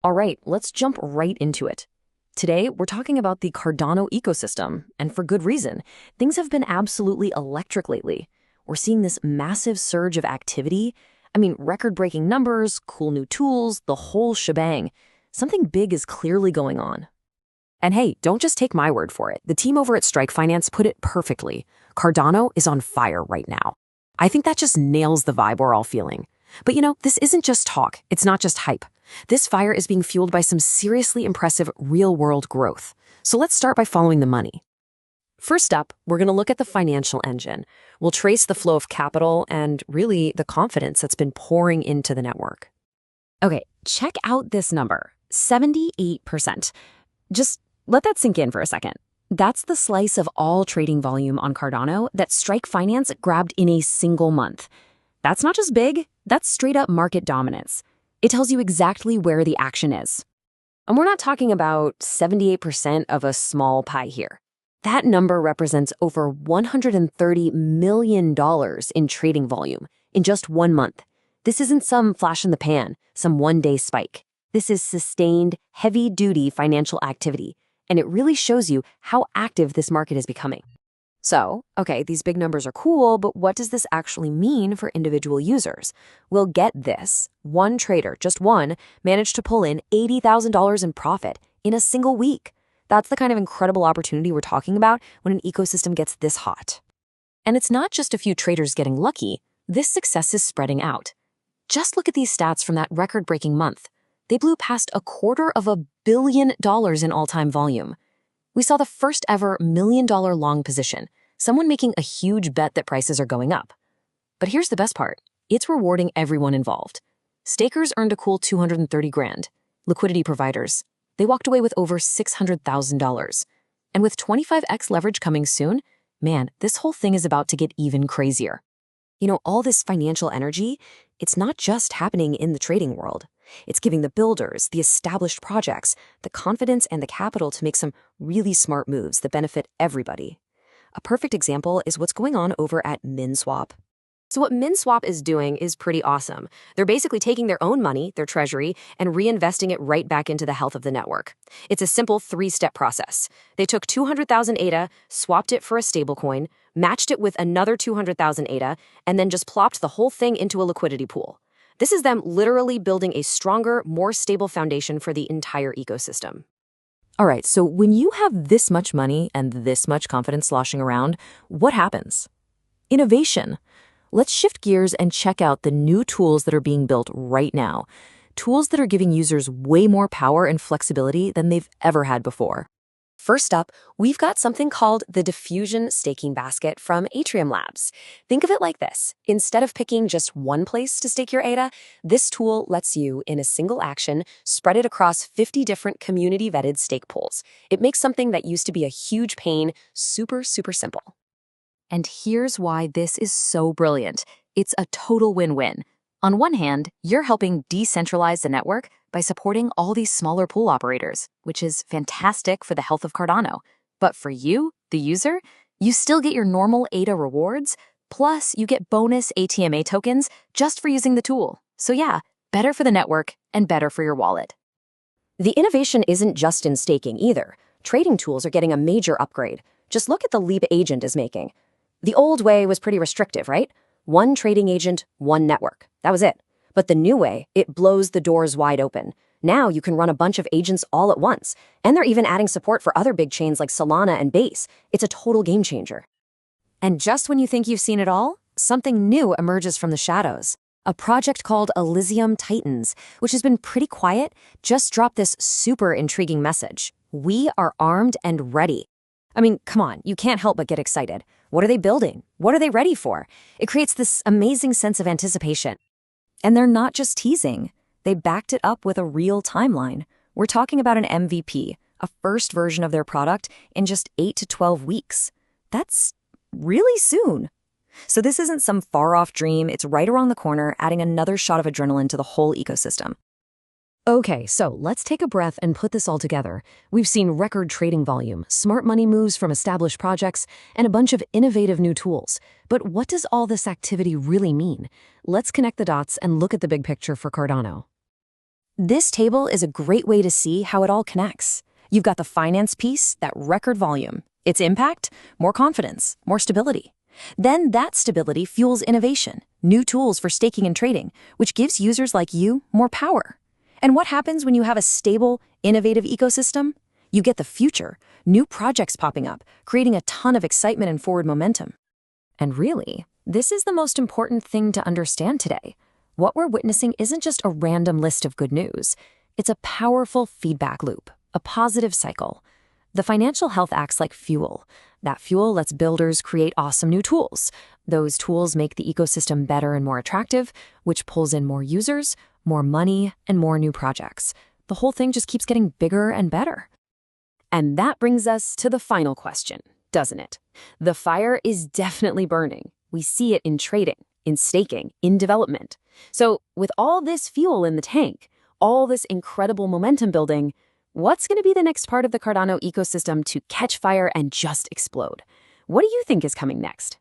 All right, let's jump right into it. Today, we're talking about the Cardano ecosystem, and for good reason. Things have been absolutely electric lately. We're seeing this massive surge of activity. I mean, record-breaking numbers, cool new tools, the whole shebang. Something big is clearly going on. And hey, don't just take my word for it. The team over at Strike Finance put it perfectly. Cardano is on fire right now. I think that just nails the vibe we're all feeling. But this isn't just talk. It's not just hype. This fire is being fueled by some seriously impressive real-world growth. So let's start by following the money. First up, we're going to look at the financial engine. We'll trace the flow of capital and really the confidence that's been pouring into the network. Okay, check out this number, 78%. Just let that sink in for a second. That's the slice of all trading volume on Cardano that Strike Finance grabbed in a single month. That's not just big, that's straight up market dominance. It tells you exactly where the action is. And we're not talking about 78% of a small pie here. That number represents over $130 million in trading volume in just 1 month. This isn't some flash in the pan, some one-day spike. This is sustained, heavy-duty financial activity, and it really shows you how active this market is becoming. So, okay, these big numbers are cool, but what does this actually mean for individual users? Well, get this. One trader, just one, managed to pull in $80,000 in profit in a single week. That's the kind of incredible opportunity we're talking about when an ecosystem gets this hot. And it's not just a few traders getting lucky. This success is spreading out. Just look at these stats from that record-breaking month. They blew past $250 million in all-time volume. We saw the first ever $1 million long position, someone making a huge bet that prices are going up. But here's the best part. It's rewarding everyone involved. Stakers earned a cool $230 grand. Liquidity providers, they walked away with over $600,000. And with 25x leverage coming soon, man, this whole thing is about to get even crazier. All this financial energy, it's not just happening in the trading world. It's giving the builders, the established projects, the confidence and the capital to make some really smart moves that benefit everybody. A perfect example is what's going on over at Minswap. So what Minswap is doing is pretty awesome. They're basically taking their own money, their treasury, and reinvesting it right back into the health of the network. It's a simple 3-step process. They took 200,000 ADA, swapped it for a stablecoin, matched it with another 200,000 ADA, and then just plopped the whole thing into a liquidity pool. This is them literally building a stronger, more stable foundation for the entire ecosystem. All right, so when you have this much money and this much confidence sloshing around, what happens? Innovation. Let's shift gears and check out the new tools that are being built right now. Tools that are giving users way more power and flexibility than they've ever had before. First up, we've got something called the Diffusion Staking Basket from Atrium Labs. Think of it like this. Instead of picking just one place to stake your ADA, this tool lets you, in a single action, spread it across 50 different community-vetted stake pools. It makes something that used to be a huge pain super, super simple. And here's why this is so brilliant. It's a total win-win. On one hand, you're helping decentralize the network by supporting all these smaller pool operators, which is fantastic for the health of Cardano. But for you, the user, you still get your normal ADA rewards, plus you get bonus ATMA tokens just for using the tool. So yeah, better for the network and better for your wallet. The innovation isn't just in staking either. Trading tools are getting a major upgrade. Just look at the Leap agent is making. The old way was pretty restrictive, right? One trading agent, one network. That was it. But the new way, it blows the doors wide open. Now you can run a bunch of agents all at once. And they're even adding support for other big chains like Solana and Base. It's a total game changer. And just when you think you've seen it all, something new emerges from the shadows. A project called Elysium Titans, which has been pretty quiet, just dropped this super intriguing message. We are armed and ready. I mean, come on, you can't help but get excited. What are they building? What are they ready for? It creates this amazing sense of anticipation. And they're not just teasing. They backed it up with a real timeline. We're talking about an MVP, a first version of their product in just 8 to 12 weeks. That's really soon. So this isn't some far-off dream. It's right around the corner, adding another shot of adrenaline to the whole ecosystem. Okay, so let's take a breath and put this all together. We've seen record trading volume, smart money moves from established projects, and a bunch of innovative new tools. But what does all this activity really mean? Let's connect the dots and look at the big picture for Cardano. This table is a great way to see how it all connects. You've got the finance piece, that record volume. Its impact? More confidence, more stability. Then that stability fuels innovation, new tools for staking and trading, which gives users like you more power. And what happens when you have a stable, innovative ecosystem? You get the future, new projects popping up, creating a ton of excitement and forward momentum. And really, this is the most important thing to understand today. What we're witnessing isn't just a random list of good news. It's a powerful feedback loop, a positive cycle. The financial health acts like fuel. That fuel lets builders create awesome new tools. Those tools make the ecosystem better and more attractive, which pulls in more users, more money, and more new projects. The whole thing just keeps getting bigger and better. And that brings us to the final question, doesn't it? The fire is definitely burning. We see it in trading, in staking, in development. So with all this fuel in the tank, all this incredible momentum building, what's going to be the next part of the Cardano ecosystem to catch fire and just explode? What do you think is coming next?